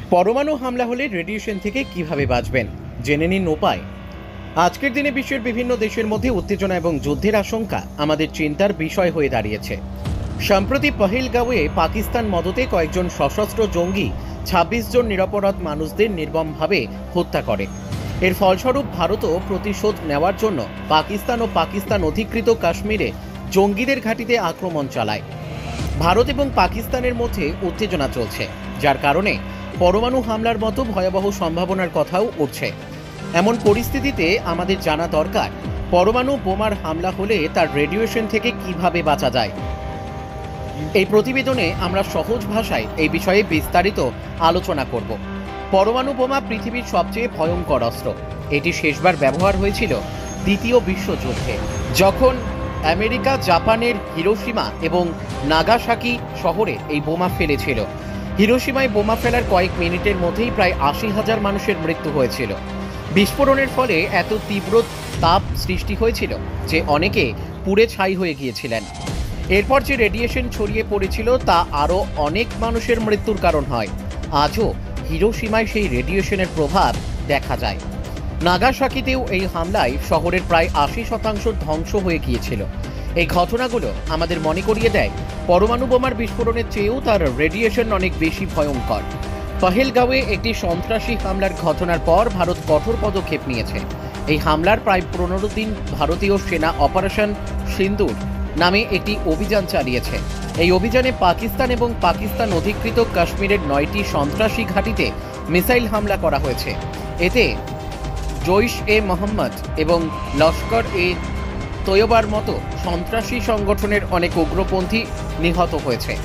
পরমাণু হামলা হলে রেডিয়েশন থেকে কিভাবে বাঁচবেন জেনে নিন উপায়। আজকের দিনে বিশ্বের বিভিন্ন দেশের মধ্যে উত্তেজনা এবং যুদ্ধের আশঙ্কা আমাদের চিন্তার বিষয় হয়ে দাঁড়িয়েছে। সম্প্রতি পহেলগাঁওয়ে পাকিস্তান মদতে কয়েকজন সশস্ত্র জঙ্গি ২৬ জন নিরপরাধ মানুষদের নির্মমভাবে হত্যা করে। এর ফলস্বরূপ ভারতও প্রতিশোধ নেওয়ার জন্য পাকিস্তান ও পাকিস্তান অধিকৃত কাশ্মীরে জঙ্গিদের ঘাঁটিতে আক্রমণ চালায়। ভারত এবং পাকিস্তানের মধ্যে উত্তেজনা চলছে, যার কারণে পরমাণু হামলার মতো ভয়াবহ সম্ভাবনার কথাও উঠছে। এমন পরিস্থিতিতে আমাদের জানা দরকার, পরমাণু বোমার হামলা হলে তার রেডিয়েশন থেকে কিভাবে বাঁচা যায়। এই প্রতিবেদনে আমরা সহজ ভাষায় এই বিষয়ে বিস্তারিত আলোচনা করব। পরমাণু বোমা পৃথিবীর সবচেয়ে ভয়ঙ্কর অস্ত্র। এটি শেষবার ব্যবহার হয়েছিল দ্বিতীয় বিশ্বযুদ্ধে, যখন আমেরিকা জাপানের হিরোশিমা এবং নাগাসাকি শহরে এই বোমা ফেলেছিল। হিরোশিমায় বোমা ফেলার কয়েক মিনিটের মধ্যেই প্রায় ৮০,০০০ মানুষের মৃত্যু হয়েছিল। বিস্ফোরণের ফলে এত তীব্র তাপ সৃষ্টি হয়েছিল যে অনেকে পুড়ে ছাই হয়ে গিয়েছিলেন। এরপর যে রেডিয়েশন ছড়িয়ে পড়েছিল তা আরও অনেক মানুষের মৃত্যুর কারণ হয়। আজও হিরোশিমায় সেই রেডিয়েশনের প্রভাব দেখা যায়। নাগাসাকিতেও এই হামলায় শহরের প্রায় ৮০% ধ্বংস হয়ে গিয়েছিল। এই ঘটনাগুলো আমাদের মনে করিয়ে দেয়, পরমাণু বোমার বিস্ফোরণের চেয়েও তার রেডিয়েশন অনেক বেশি ভয়ঙ্কর। পহেলগাঁওয়ে একটি সন্ত্রাসী হামলার ঘটনার পর ভারত কঠোর পদক্ষেপ নিয়েছে। এই হামলার প্রায় ১৫ দিন ভারতীয় সেনা অপারেশন সিন্দুর নামে একটি অভিযান চালিয়েছে। এই অভিযানে পাকিস্তান এবং পাকিস্তান অধিকৃত কাশ্মীরের ৯টি সন্ত্রাসী ঘাঁটিতে মিসাইল হামলা করা হয়েছে। এতে জৈশ-এ-মোহাম্মদ এবং লস্কর-এ-তৈয়বার মতো সন্ত্রাসী সংগঠনের অনেক উগ্রপন্থী নিহত হয়েছে।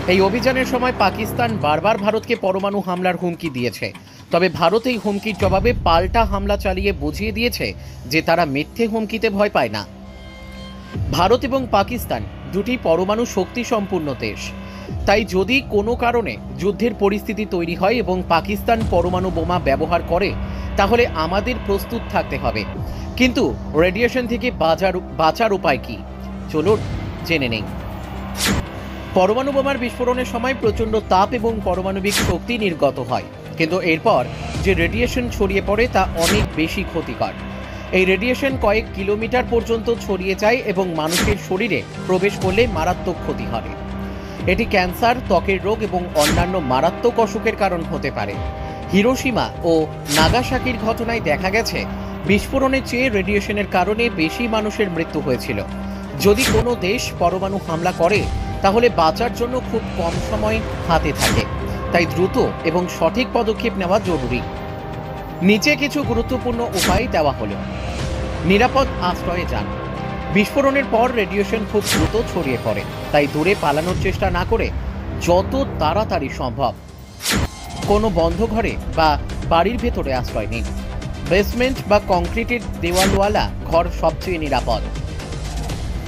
এই অভিযানের সময় পাকিস্তান বারবার ভারতকে পরমাণু হামলার হুমকি দিয়েছে, তবে ভারত এই হুমকির জবাবে পাল্টা হামলা চালিয়ে বুঝিয়ে দিয়েছে যে তারা মিথ্যে হুমকিতে ভয় পায় না। ভারত এবং পাকিস্তান দুটি পরমাণু শক্তি সম্পূর্ণ দেশ, তাই যদি কোনো কারণে যুদ্ধের পরিস্থিতি তৈরি হয় এবং পাকিস্তান পরমাণু বোমা ব্যবহার করে, তাহলে আমাদের প্রস্তুত থাকতে হবে। কিন্তু রেডিয়েশন থেকে বাঁচার উপায় কি, চলুন জেনে নেই। পরমাণু বোমার বিস্ফোরণের সময় প্রচণ্ড তাপ এবং পারমাণবিক শক্তি নির্গত হয়, কিন্তু এরপর যে রেডিয়েশন ছড়িয়ে পড়ে তা অনেক বেশি ক্ষতিকর। এই রেডিয়েশন কয়েক কিলোমিটার পর্যন্ত ছড়িয়ে যায় এবং মানুষের শরীরে প্রবেশ করলে মারাত্মক ক্ষতি হয়। এটি ক্যান্সার, ত্বকের রোগ এবং অন্যান্য মারাত্মক অসুখের কারণ হতে পারে। হিরোশিমা ও নাগাসাকির ঘটনায় দেখা গেছে, বিস্ফোরণের চেয়ে রেডিয়েশনের কারণে বেশি মানুষের মৃত্যু হয়েছিল। যদি কোনো দেশ পরমাণু হামলা করে, তাহলে বাঁচার জন্য খুব কম সময় হাতে থাকে, তাই দ্রুত এবং সঠিক পদক্ষেপ নেওয়া জরুরি। নিচে কিছু গুরুত্বপূর্ণ উপায় দেওয়া হলো। নিরাপদ আশ্রয়ে যান। বিস্ফোরণের পর রেডিয়েশন খুব দ্রুত ছড়িয়ে পড়ে, তাই দূরে পালানোর চেষ্টা না করে যত তাড়াতাড়ি সম্ভব কোনো বন্ধ ঘরে বা বাড়ির ভেতরে আশ্রয় নিন। বেসমেন্ট বা কংক্রিটের দেওয়ালওয়ালা ঘর সবচেয়ে নিরাপদ।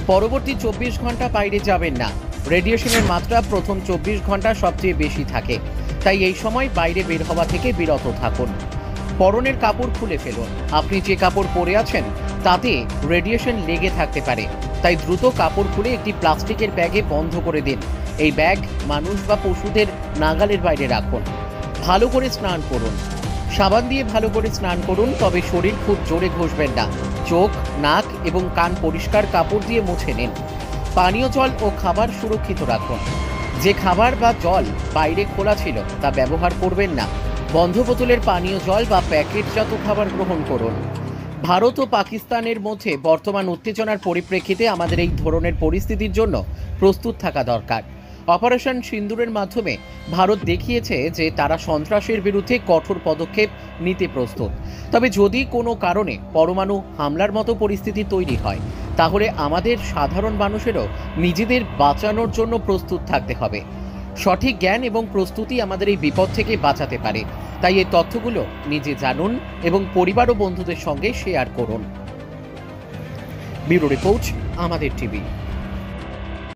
পরবর্তী ২৪ ঘন্টা বাইরে যাবেন না। রেডিয়েশনের মাত্রা প্রথম ২৪ ঘন্টা সবচেয়ে বেশি থাকে, তাই এই সময় বাইরে বের হওয়া থেকে বিরত থাকুন। পরনের কাপড় খুলে ফেলুন। আপনি যে কাপড় পরে আছেন তাতে রেডিয়েশন লেগে থাকতে পারে, তাই দ্রুত কাপড় খুলে একটি প্লাস্টিকের ব্যাগে বন্ধ করে দিন। এই ব্যাগ মানুষ বা পশুদের নাগালের বাইরে রাখুন। ভালো করে স্নান করুন। সাবান দিয়ে ভালো করে স্নান করুন, তবে শরীর খুব জোরে ঘষবেন না। চোখ, নাক এবং কান পরিষ্কার কাপড় দিয়ে মুছে নিন। পানীয় জল ও খাবার সুরক্ষিত রাখুন। যে খাবার বা জল বাইরে খোলা ছিল তা ব্যবহার করবেন না। বন্ধ বোতলের পানীয় জল বা প্যাকেটজাত খাবার গ্রহণ করুন। ভারত ও পাকিস্তানের মধ্যে বর্তমান উত্তেজনার পরিপ্রেক্ষিতে আমাদের এই ধরনের পরিস্থিতির জন্য প্রস্তুত থাকা দরকার। অপারেশন সিন্দুরের মাধ্যমে ভারত দেখিয়েছে যে তারা সন্ত্রাসের বিরুদ্ধে কঠোর পদক্ষেপ নিতে প্রস্তুত। তবে যদি কোনো কারণে পরমাণু হামলার মতো পরিস্থিতি তৈরি হয়, তাহলে আমাদের সাধারণ মানুষেরও নিজেদের বাঁচানোর জন্য প্রস্তুত থাকতে হবে। সঠিক জ্ঞান এবং প্রস্তুতি আমাদের এই বিপদ থেকে বাঁচাতে পারে, তাই এই তথ্যগুলো নিজে জানুন এবং পরিবার ও বন্ধুদের সঙ্গে শেয়ার করুন। ব্যুরো রিপোর্ট, আমাদের টিভি।